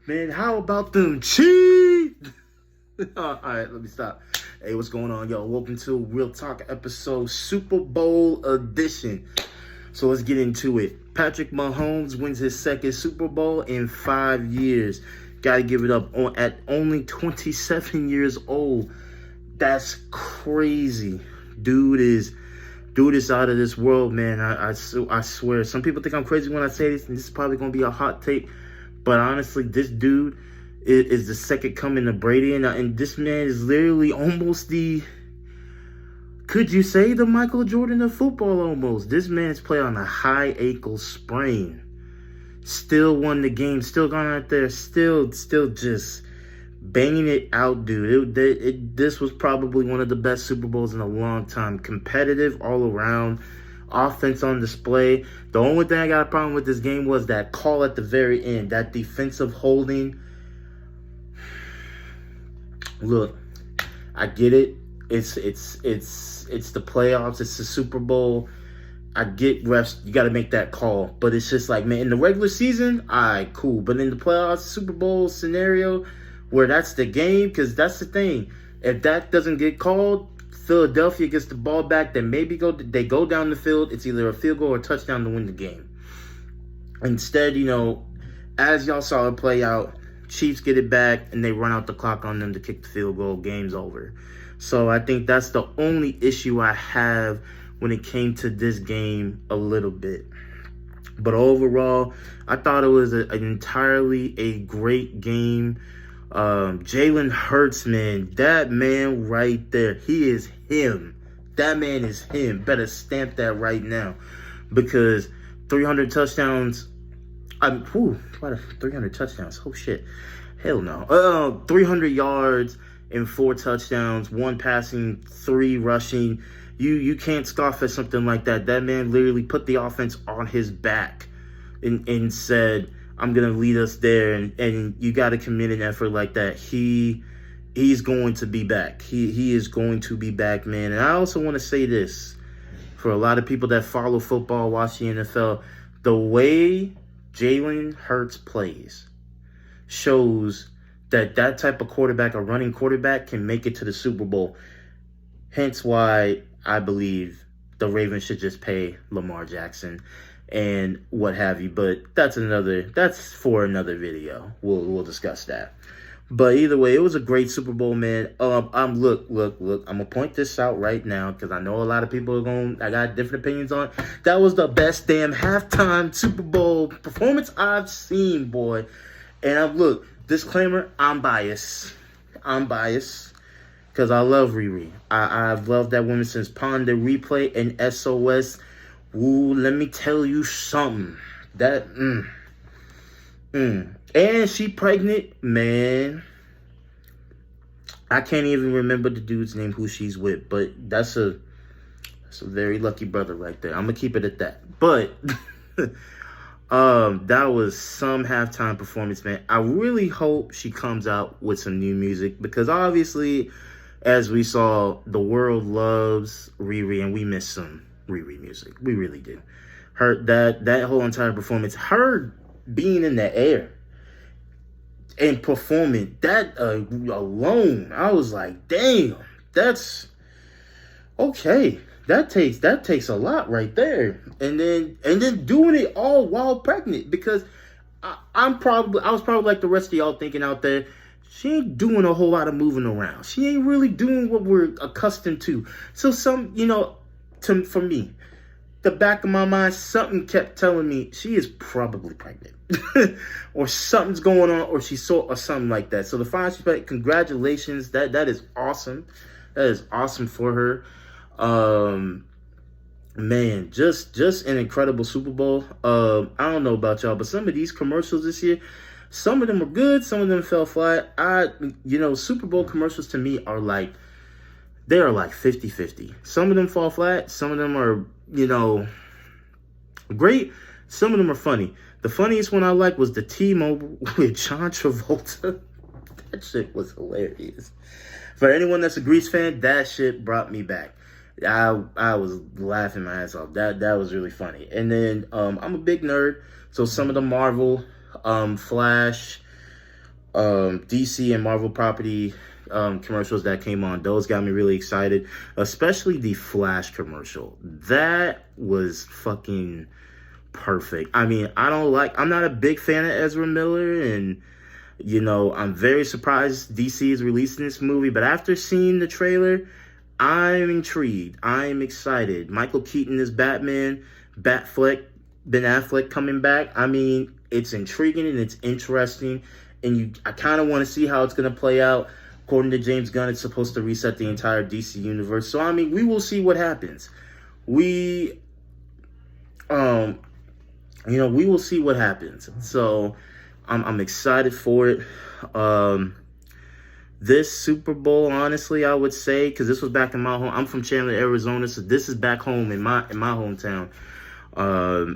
Man, how about them Chiefs? All right, let me stop. Hey, what's going on, y'all? Welcome to Real Talk episode Super Bowl edition. So let's get into it. Patrick Mahomes wins his second Super Bowl in 5 years. Got to give it up at only 27 years old. That's crazy. Dude is out of this world, man. I swear. Some people think I'm crazy when I say this, and this is probably going to be a hot take. But honestly, this dude is the second coming of Brady. And this man is literally almost could you say the Michael Jordan of football almost? This man is playing on a high ankle sprain. Still won the game. Still gone out there. Still just banging it out, dude. This was probably one of the best Super Bowls in a long time. Competitive all around. Offense on display. The only thing I got a problem with this game was that call at the very end. That defensive holding. Look, I get it. It's the playoffs. It's the Super Bowl. I get refs. You got to make that call. But it's just like, man, in the regular season, all right, cool. But in the playoffs, Super Bowl scenario, where that's the game, because that's the thing. If that doesn't get called, Philadelphia gets the ball back, then maybe they go down the field. It's either a field goal or a touchdown to win the game. Instead, as y'all saw it play out, Chiefs get it back, and they run out the clock on them to kick the field goal. Game's over. So I think that's the only issue I have when it came to this game a little bit. But overall, I thought it was an entirely a great game. Jalen Hurts, man, that man right there, he is him. That man is him. Better stamp that right now, because 300 touchdowns. 300 touchdowns. Oh shit, hell no. 300 yards and 4 touchdowns, 1 passing, 3 rushing. You can't scoff at something like that. That man literally put the offense on his back and said, I'm going to lead us there. And you got to commit an effort like that. He's going to be back. He is going to be back, man. And I also want to say this. For a lot of people that follow football, watch the NFL, the way Jalen Hurts plays shows that type of quarterback, a running quarterback, can make it to the Super Bowl. Hence why I believe the Ravens should just pay Lamar Jackson and what have you. But that's for another video. We'll discuss that. But either way, it was a great Super Bowl, man. Look. I'm gonna point this out right now because I know a lot of people I got different opinions on it. That was the best damn halftime Super Bowl performance I've seen, boy. And look, disclaimer, I'm biased because I love Riri. I've loved that woman since Pond the Replay and SOS. Ooh, let me tell you something. And she pregnant, man. I can't even remember the dude's name who she's with, but that's a very lucky brother right there. I'm gonna keep it at that. But that was some halftime performance, man. I really hope she comes out with some new music because obviously, as we saw, the world loves Riri and we miss some Riri music. We really do. That whole entire performance, her being in the air and performing that alone, I was like, damn, that's okay. That takes a lot right there. And then doing it all while pregnant, because I was probably like the rest of y'all thinking out there, she ain't doing a whole lot of moving around. She ain't really doing what we're accustomed to. So for me, the back of my mind, something kept telling me she is probably pregnant. Or something's going on, or she saw or something like that. So the final respect, congratulations. That is awesome. That is awesome for her. Man, just an incredible Super Bowl. I don't know about y'all, but some of these commercials this year, some of them are good, some of them fell flat. Super Bowl commercials to me are like, they are like 50-50. Some of them fall flat, some of them are, great, some of them are funny. The funniest one I liked was the T-Mobile with John Travolta. That shit was hilarious. For anyone that's a Grease fan, that shit brought me back. I was laughing my ass off. That was really funny. And then I'm a big nerd, so some of the Marvel, Flash, DC and Marvel property commercials that came on. Those got me really excited, especially the Flash commercial. That was fucking perfect. I mean, I'm not a big fan of Ezra Miller, and you know, I'm very surprised DC is releasing this movie, but after seeing the trailer, I'm intrigued. I'm excited. Michael Keaton is Batman. Ben Affleck coming back. I mean, it's intriguing and it's interesting, and I kind of want to see how it's going to play out. According to James Gunn, it's supposed to reset the entire DC universe. So, I mean, we will see what happens. We will see what happens. So, I'm excited for it. This Super Bowl, honestly, I would say, because this was back in my home. I'm from Chandler, Arizona, so this is back home in my hometown.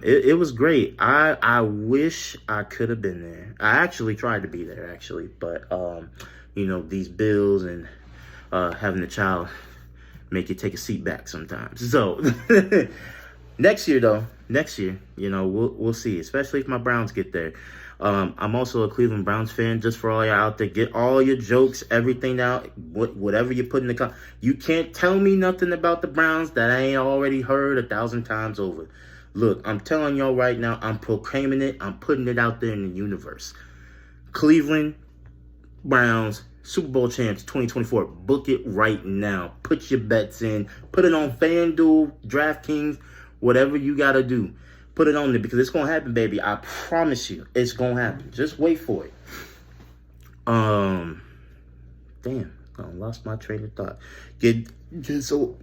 It was great. I wish I could have been there. I actually tried to be there, but you know, these bills and having a child make you take a seat back sometimes. So next year, you know, we'll see. Especially if my Browns get there. I'm also a Cleveland Browns fan. Just for all y'all out there, get all your jokes, everything out, whatever you put in the you can't tell me nothing about the Browns that I ain't already heard 1,000 times over. Look, I'm telling y'all right now, I'm proclaiming it. I'm putting it out there in the universe. Cleveland Browns, Super Bowl champs 2024. Book it right now. Put your bets in. Put it on FanDuel, DraftKings, whatever you got to do. Put it on there because it's going to happen, baby. I promise you, it's going to happen. Just wait for it. Damn, I lost my train of thought. Get so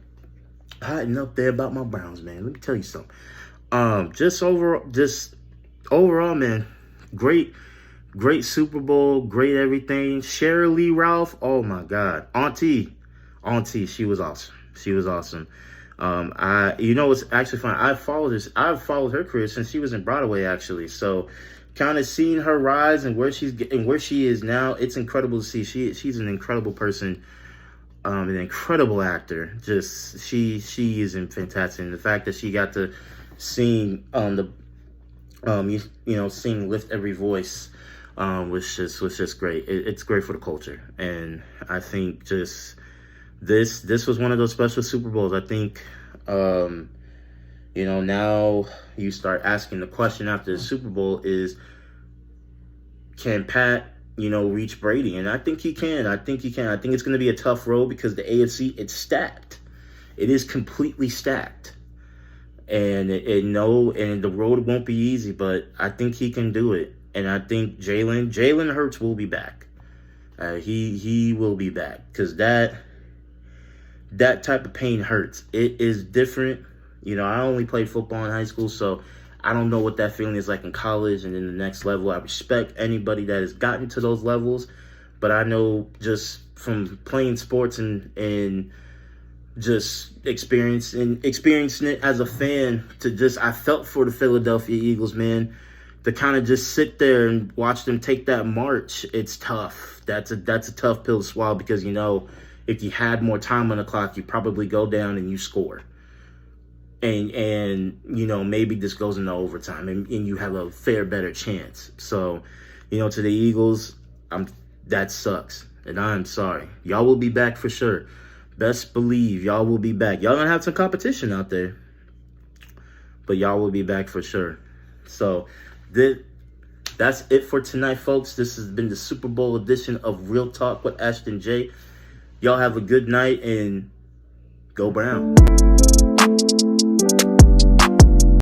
hiding up there about my Browns, man. Let me tell you something. Just overall, man, great Super Bowl, great everything. Sheryl Lee Ralph, oh my God, Auntie, she was awesome. You know, it's actually fun. I've followed her career since she was in Broadway, actually. So, kind of seeing her rise and where she is now, it's incredible to see. She's an incredible person. An incredible actor. Just she is fantastic. And the fact that she got to sing sing Lift Every Voice was just great. It's great for the culture, and I think just this was one of those special Super Bowls. I think now you start asking the question after the Super Bowl is, can Pat reach Brady? And I think he can. I think it's going to be a tough road because the AFC, it's stacked. It is completely stacked. And the road won't be easy, but I think he can do it. And I think Jalen Hurts will be back. He will be back because that type of pain hurts. It is different. I only played football in high school, so I don't know what that feeling is like in college and in the next level. I respect anybody that has gotten to those levels, but I know just from playing sports and just experiencing it as a fan I felt for the Philadelphia Eagles, man. To kind of just sit there and watch them take that march, it's tough. That's a tough pill to swallow because, if you had more time on the clock, you probably go down and you score. And maybe this goes into overtime and you have a better chance. So, to the Eagles, that sucks. And I'm sorry. Y'all will be back for sure. Best believe y'all will be back. Y'all gonna have some competition out there, but y'all will be back for sure. So that's it for tonight, folks. This has been the Super Bowl edition of Real Talk with Ashton J. Y'all have a good night and go Brown.